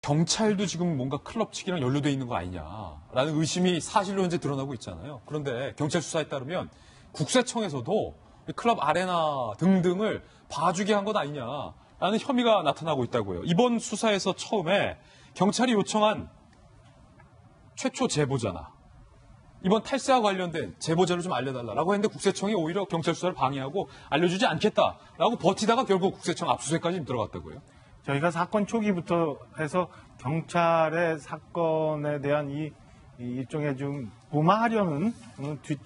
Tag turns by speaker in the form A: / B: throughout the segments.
A: 경찰도 지금 뭔가 클럽 측이랑 연루돼 있는 거 아니냐라는 의심이 사실로 현재 드러나고 있잖아요. 그런데 경찰 수사에 따르면 국세청에서도 클럽 아레나 등등을 봐주게 한 것 아니냐라는 혐의가 나타나고 있다고요. 이번 수사에서 처음에 경찰이 요청한 최초 제보자나 이번 탈세와 관련된 제보자를 좀 알려달라고 했는데 국세청이 오히려 경찰 수사를 방해하고 알려주지 않겠다라고 버티다가 결국 국세청 압수수색까지 들어갔다고요.
B: 저희가 사건 초기부터 해서 경찰의 사건에 대한 이 일종의 좀 무마하려는 뒷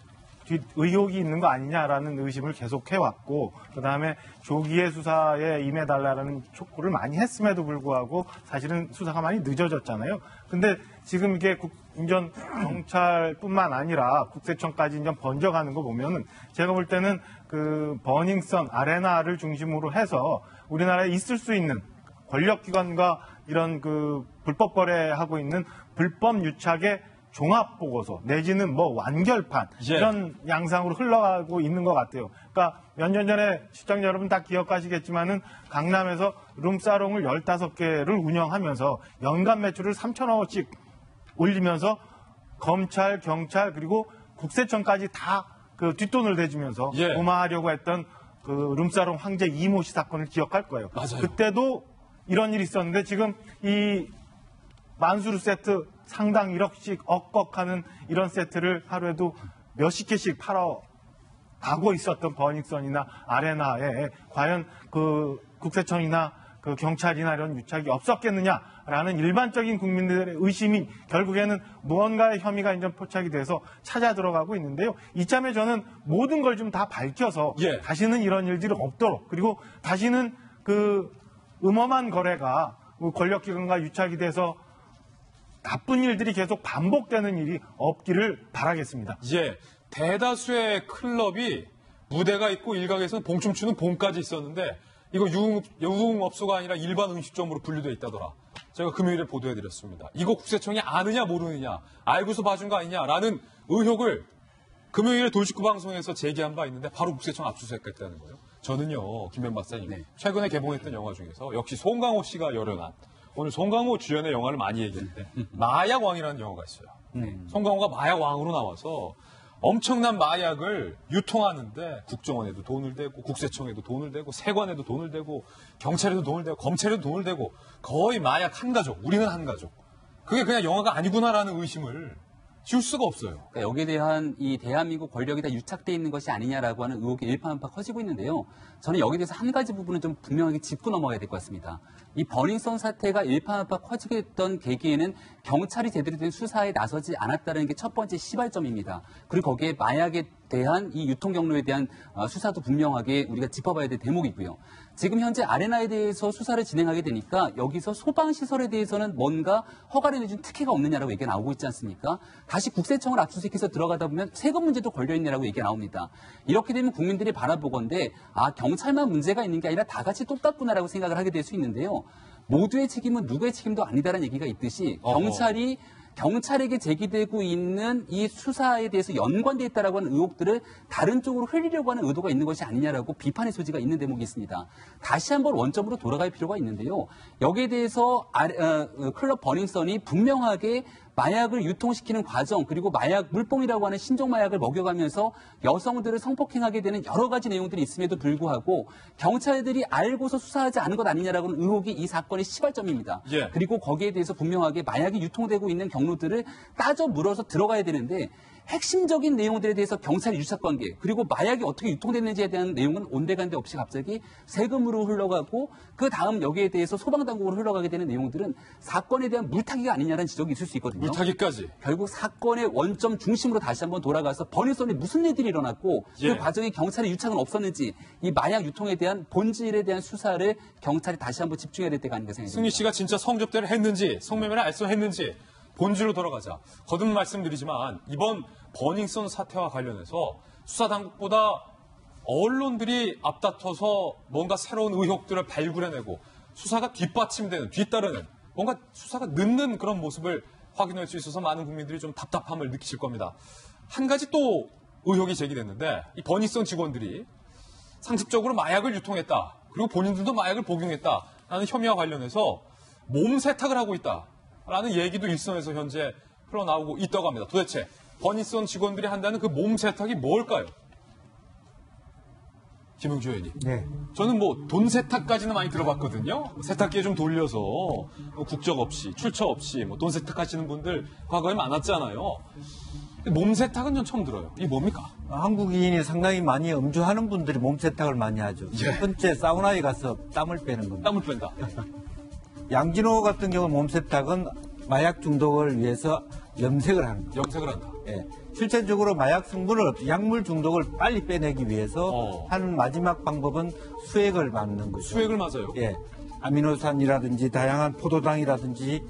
B: 의혹이 있는 거 아니냐라는 의심을 계속 해왔고, 그다음에 조기의 수사에 임해달라는 촉구를 많이 했음에도 불구하고 사실은 수사가 많이 늦어졌잖아요. 근데 지금 이게 인전 경찰뿐만 아니라 국세청까지 인전 번져가는 거 보면은 제가 볼 때는 그 버닝썬 아레나를 중심으로 해서 우리나라에 있을 수 있는 권력기관과 이런 그 불법 거래하고 있는 불법 유착의 종합보고서 내지는 뭐 완결판 이런 양상으로 흘러가고 있는 것 같아요. 그러니까 몇 년 전에 시청자 여러분 다 기억하시겠지만은 강남에서 룸사롱을 15개를 운영하면서 연간 매출을 3천억씩 올리면서 검찰, 경찰 그리고 국세청까지 다 그 뒷돈을 대주면서 무마하려고 했던 그 룸사롱 황제 이모 씨 사건을 기억할 거예요.
A: 맞아요.
B: 그때도 이런 일이 있었는데 지금 이 만수르 세트 상당 1억씩 억걱하는 이런 세트를 하루에도 몇십 개씩 팔아 가고 있었던 버닝썬이나 아레나에 과연 그 국세청이나 그 경찰이나 이런 유착이 없었겠느냐라는 일반적인 국민들의 의심이 결국에는 무언가의 혐의가 이제 포착이 돼서 찾아 들어가고 있는데요. 이참에 저는 모든 걸 좀 다 밝혀서 다시는 이런 일들이 없도록, 그리고 다시는 그 음험한 거래가 권력기관과 유착이 돼서 나쁜 일들이 계속 반복되는 일이 없기를 바라겠습니다.
A: 대다수의 클럽이 무대가 있고 일각에서는 봉춤추는 봉까지 있었는데 이거 유흥업소가 아니라 일반 음식점으로 분류되어 있다더라. 제가 금요일에 보도해드렸습니다. 이거 국세청이 아느냐 모르느냐, 알고서 봐준 거 아니냐라는 의혹을 금요일에 돌직구 방송에서 제기한 바 있는데 바로 국세청 압수수색했다는 거예요. 저는요, 김현 박사님, 최근에 개봉했던 영화 중에서 역시 송강호 씨가 열연한, 오늘 송강호 주연의 영화를 많이 얘기했는데 마약왕이라는 영화가 있어요. 송강호가 마약왕으로 나와서 엄청난 마약을 유통하는데 국정원에도 돈을 대고 국세청에도 돈을 대고 세관에도 돈을 대고 경찰에도 돈을 대고 검찰에도 돈을 대고 거의 마약 한 가족, 우리는 한 가족. 그게 그냥 영화가 아니구나라는 의심을 지울 수가 없어요.
C: 그러니까 여기에 대한 이 대한민국 권력이 다 유착돼 있는 것이 아니냐라고 하는 의혹이 일파만파 커지고 있는데요. 저는 여기에 대해서 한 가지 부분은 좀 분명하게 짚고 넘어가야 될 것 같습니다. 이 버닝썬 사태가 일파만파 커지게 됐던 계기에는 경찰이 제대로 된 수사에 나서지 않았다는 게 첫 번째 시발점입니다. 그리고 거기에 마약에 대한 이 유통 경로에 대한 수사도 분명하게 우리가 짚어봐야 될 대목이고요. 지금 현재 아레나에 대해서 수사를 진행하게 되니까 여기서 소방시설에 대해서는 뭔가 허가를 내준 특혜가 없느냐라고 얘기가 나오고 있지 않습니까? 다시 국세청을 압수수색해서 들어가다 보면 세금 문제도 걸려있느냐라고 얘기가 나옵니다. 이렇게 되면 국민들이 바라보건대 경찰만 문제가 있는 게 아니라 다 같이 똑같구나라고 생각을 하게 될 수 있는데요. 모두의 책임은 누구의 책임도 아니다라는 얘기가 있듯이 경찰에게 제기되고 있는 이 수사에 대해서 연관되어 있다라고 하는 의혹들을 다른 쪽으로 흘리려고 하는 의도가 있는 것이 아니냐라고 비판의 소지가 있는 대목이 있습니다. 다시 한번 원점으로 돌아갈 필요가 있는데요. 여기에 대해서 클럽 버닝썬이 분명하게 마약을 유통시키는 과정, 그리고 마약 물뽕이라고 하는 신종마약을 먹여가면서 여성들을 성폭행하게 되는 여러 가지 내용들이 있음에도 불구하고 경찰들이 알고서 수사하지 않은 것 아니냐라고 하는 의혹이 이 사건의 시발점입니다. 그리고 거기에 대해서 분명하게 마약이 유통되고 있는 경로들을 따져 물어서 들어가야 되는데 핵심적인 내용들에 대해서 경찰의 유착관계, 그리고 마약이 어떻게 유통됐는지에 대한 내용은 온데간데 없이 갑자기 세금으로 흘러가고 그 다음 여기에 대해서 소방당국으로 흘러가게 되는 내용들은 사건에 대한 물타기가 아니냐는 지적이 있을 수 있거든요.
A: 물타기까지.
C: 결국 사건의 원점 중심으로 다시 한번 돌아가서 버닝썬에 무슨 일들이 일어났고 그 과정에 경찰의 유착은 없었는지 이 마약 유통에 대한 본질에 대한 수사를 경찰이 다시 한번 집중해야 될 때가 아닌가 생각합니다.
A: 승리 씨가 진짜 성접대를 했는지 성매매를 알선했는지 본질로 돌아가자. 거듭 말씀드리지만 이번 버닝썬 사태와 관련해서 수사당국보다 언론들이 앞다퉈서 뭔가 새로운 의혹들을 발굴해내고 수사가 뒤따르는 뭔가 수사가 늦는 그런 모습을 확인할 수 있어서 많은 국민들이 좀 답답함을 느끼실 겁니다. 한 가지 또 의혹이 제기됐는데 이 버닝썬 직원들이 상습적으로 마약을 유통했다. 그리고 본인들도 마약을 복용했다라는 혐의와 관련해서 몸 세탁을 하고 있다라는 얘기도 일선에서 현재 흘러나오고 있다고 합니다. 도대체 버닝썬 직원들이 한다는 그 몸 세탁이 뭘까요? 김용주 의원님.
B: 네.
A: 저는 뭐 돈 세탁까지는 많이 들어봤거든요. 세탁기에 좀 돌려서 국적 없이 출처 없이 뭐 돈 세탁하시는 분들 과거에 많았잖아요. 몸 세탁은 전 처음 들어요. 이게 뭡니까?
D: 한국인이 상당히 많이 음주하는 분들이 몸 세탁을 많이 하죠.
A: 예.
D: 첫 번째 사우나에 가서 땀을 빼는 겁니다.
A: 땀을 뺀다.
D: 양진호 같은 경우 몸 세탁은 마약 중독을 위해서 염색을 하는 거예요.
A: 염색을 한다.
D: 예. 실제적으로 마약 성분을 약물 중독을 빨리 빼내기 위해서 하는 마지막 방법은 수액을 맞는 거죠.
A: 수액을 맞아요.
D: 예. 아미노산이라든지 다양한 포도당이라든지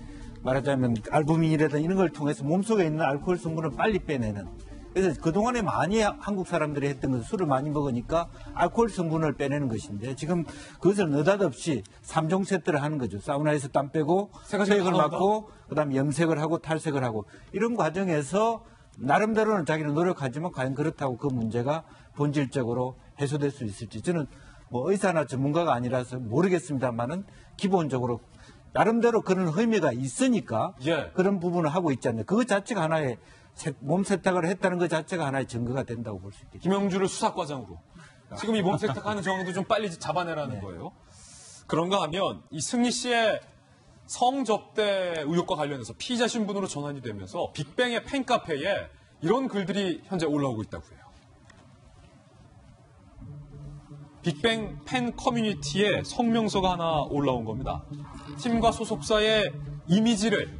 D: 말하자면 알부민이라든지 이런 걸 통해서 몸속에 있는 알코올 성분을 빨리 빼내는. 그래서 그동안에 많이 한국 사람들이 했던 것은 술을 많이 먹으니까 알코올 성분을 빼내는 것인데 지금 그것을 느닷없이 3종 세트를 하는 거죠. 사우나에서 땀 빼고
A: 세 가지가
D: 수액을
A: 다 나온다?
D: 맞고 그다음에 염색을 하고 탈색을 하고 이런 과정에서 나름대로는 자기는 노력하지만 과연 그렇다고 그 문제가 본질적으로 해소될 수 있을지 저는 뭐 의사나 전문가가 아니라서 모르겠습니다만은 기본적으로 나름대로 그런 의미가 있으니까
A: 예.
D: 그런 부분을 하고 있지 않나. 그것 자체가 하나의 몸 세탁을 했다는 것 자체가 하나의 증거가 된다고 볼 수 있겠죠.
A: 김영주를 수사과장으로. 지금 이 몸 세탁하는 정도 좀 빨리 잡아내라는 거예요. 그런가 하면 이 승리 씨의 성접대 의혹과 관련해서 피의자 신분으로 전환이 되면서 빅뱅의 팬카페에 이런 글들이 현재 올라오고 있다고 해요. 빅뱅 팬 커뮤니티에 성명서가 하나 올라온 겁니다. 팀과 소속사의 이미지를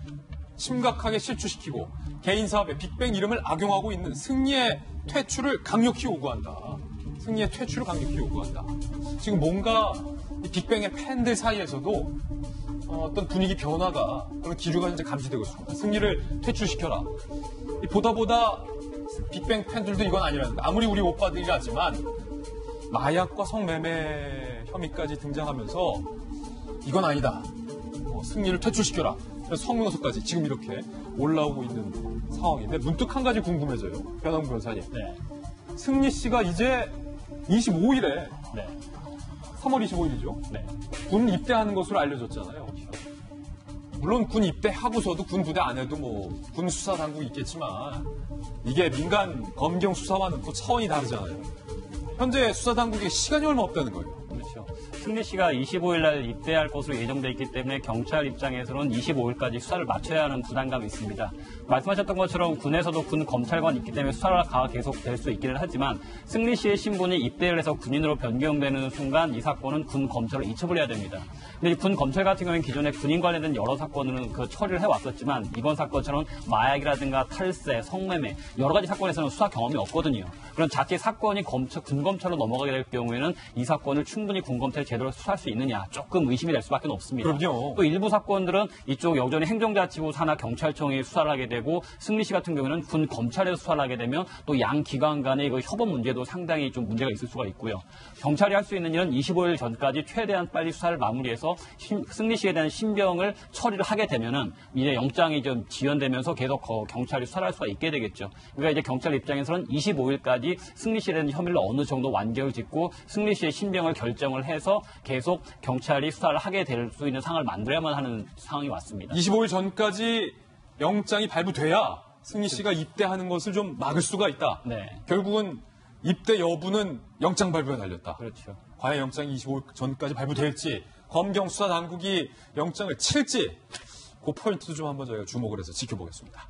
A: 심각하게 실추시키고 개인 사업에 빅뱅 이름을 악용하고 있는 승리의 퇴출을 강력히 요구한다. 승리의 퇴출을 강력히 요구한다. 지금 뭔가 이 빅뱅의 팬들 사이에서도 어떤 분위기 변화가 그런 기류가 이제 감지되고 있습니다. 승리를 퇴출시켜라. 보다 빅뱅 팬들도 이건 아니라는 거. 아무리 우리 오빠들이라지만 마약과 성매매 혐의까지 등장하면서 이건 아니다. 승리를 퇴출시켜라. 그래서 성명서까지 지금 이렇게 올라오고 있는 상황인데 문득 한 가지 궁금해져요. 변함 변호사님.
E: 네.
A: 승리 씨가 이제 25일에
E: 네.
A: 3월 25일이죠.
E: 네.
A: 군 입대하는 것으로 알려졌잖아요. 물론 군 입대하고서도 군 부대 안에도 뭐 군 수사 당국이 있겠지만 이게 민간 검경 수사와는 또 차원이 다르잖아요. 현재 수사 당국에 시간이 얼마 없다는 거예요.
E: 그렇죠. 승리 씨가 25일 날 입대할 것으로 예정돼 있기 때문에 경찰 입장에서는 25일까지 수사를 마쳐야 하는 부담감이 있습니다. 말씀하셨던 것처럼 군에서도 군 검찰관이 있기 때문에 수사가 계속될 수 있기는 하지만 승리 씨의 신분이 입대를 해서 군인으로 변경되는 순간 이 사건은 군 검찰로 이첩을 해야 됩니다. 근데 군 검찰 같은 경우는 기존에 군인 관련된 여러 사건은 그 처리를 해왔었지만 이번 사건처럼 마약이라든가 탈세, 성매매 여러 가지 사건에서는 수사 경험이 없거든요. 그런 자칫 사건이 군 검찰로 넘어가게 될 경우에는 이 사건을 충분히 군 검찰이 제대로 수사할 수 있느냐 조금 의심이 될 수밖에 없습니다.
A: 그럼요.
E: 또 일부 사건들은 이쪽 여전히 행정자치부 산하 경찰청이 수사를 하게 되고 승리 씨 같은 경우는 군 검찰에서 수사를 하게 되면 또 양 기관 간의 그 협업 문제도 상당히 좀 문제가 있을 수가 있고요. 경찰이 할 수 있는 일은 25일 전까지 최대한 빨리 수사를 마무리해서 승리 씨에 대한 신병을 처리를 하게 되면은 이제 영장이 좀 지연되면서 계속 경찰이 수사를 할 수가 있게 되겠죠. 그러니까 이제 경찰 입장에서는 25일까지 승리 씨에 대한 혐의를 어느 정도 완결을 짓고 승리 씨의 신병을 결정을 해서 계속 경찰이 수사를 하게 될 수 있는 상황을 만들어야만 하는 상황이 왔습니다.
A: 25일 전까지 영장이 발부돼야 승리 씨가 입대하는 것을 좀 막을 수가 있다.
E: 네.
A: 결국은 입대 여부는 영장 발부에 달렸다.
E: 그렇죠.
A: 과연 영장이 25일 전까지 발부될지 검경 수사 당국이 영장을 칠지 그 포인트도 좀 한번 저희가 주목을 해서 지켜보겠습니다.